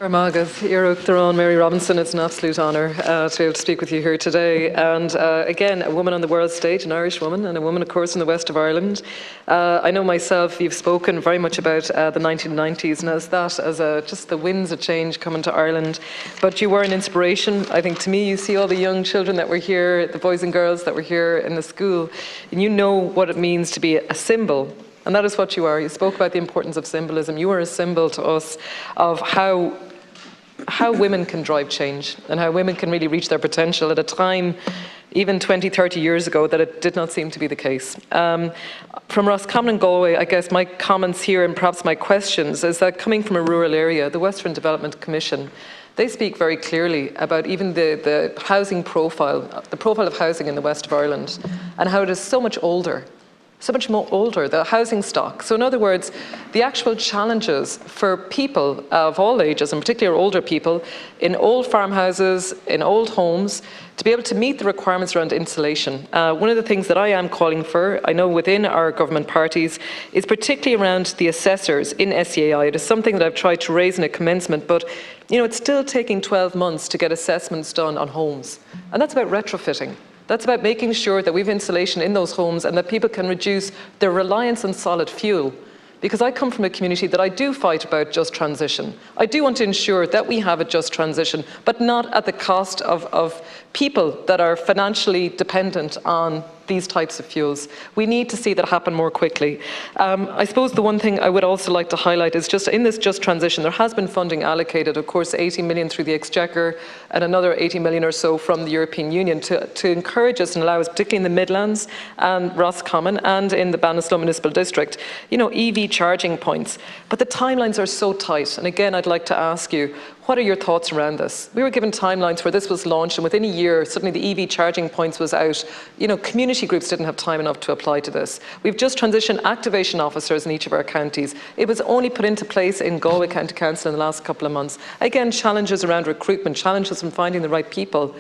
Armagh, Éireann, Mary Robinson, it's an absolute honour to be able to speak with you here today. And again, a woman on the world stage, an Irish woman, and a woman, of course, in the west of Ireland. I know myself, you've spoken very much about the 1990s, and as that, as just the winds of change coming to Ireland. But you were an inspiration, I think, to me. You see all the young children that were here, the boys and girls that were here in the school, and you know what it means to be a symbol. And that is what you are. You spoke about the importance of symbolism. You are a symbol to us of how women can drive change and how women can really reach their potential at a time, even 20, 30 years ago, that it did not seem to be the case. From Roscommon and Galway, I guess my comments here and perhaps my questions is that coming from a rural area, the Western Development Commission, they speak very clearly about even the housing profile, the profile of housing in the west of Ireland, and how it is so much older. So much more older, the housing stock. So in other words, the actual challenges for people of all ages, and particularly older people, in old farmhouses, in old homes, to be able to meet the requirements around insulation. One of the things that I am calling for, I know within our government parties, is particularly around the assessors in SEAI. It is something that I've tried to raise in a commencement, but you know, it's still taking 12 months to get assessments done on homes. And that's about retrofitting. That's about making sure that we have insulation in those homes and that people can reduce their reliance on solid fuel. Because I come from a community that I do fight about just transition. I do want to ensure that we have a just transition, but not at the cost of people that are financially dependent on these types of fuels. We need to see that happen more quickly. I suppose the one thing I would also like to highlight is just in this just transition, there has been funding allocated, of course, 80 million through the Exchequer and another 80 million or so from the European Union to encourage us and allow us, particularly in the Midlands and Roscommon and in the Bannistow Municipal District, you know, EV charging points. But the timelines are so tight. And again, I'd like to ask you, what are your thoughts around this? We were given timelines where this was launched, and within a year, suddenly the EV charging points was out. You know, community groups didn't have time enough to apply to this. We've just transitioned activation officers in each of our counties. It was only put into place in Galway County Council in the last couple of months. Again, challenges around recruitment, challenges in finding the right people.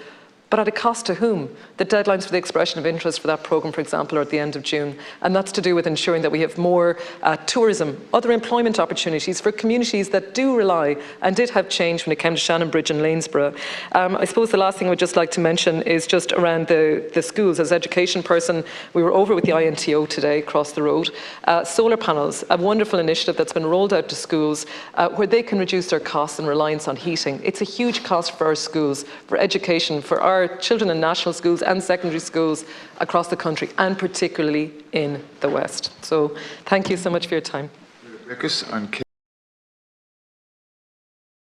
But at a cost to whom? The deadlines for the expression of interest for that programme, for example, are at the end of June. And that's to do with ensuring that we have more tourism, other employment opportunities for communities that do rely and did have change when it came to Shannonbridge and Lanesborough. I suppose the last thing I would just like to mention is just around the schools. As education person, we were over with the INTO today across the road. Solar panels, a wonderful initiative that's been rolled out to schools where they can reduce their costs and reliance on heating. It's a huge cost for our schools, for education, for our children in national schools and secondary schools across the country, and particularly in the West. So thank you so much for your time.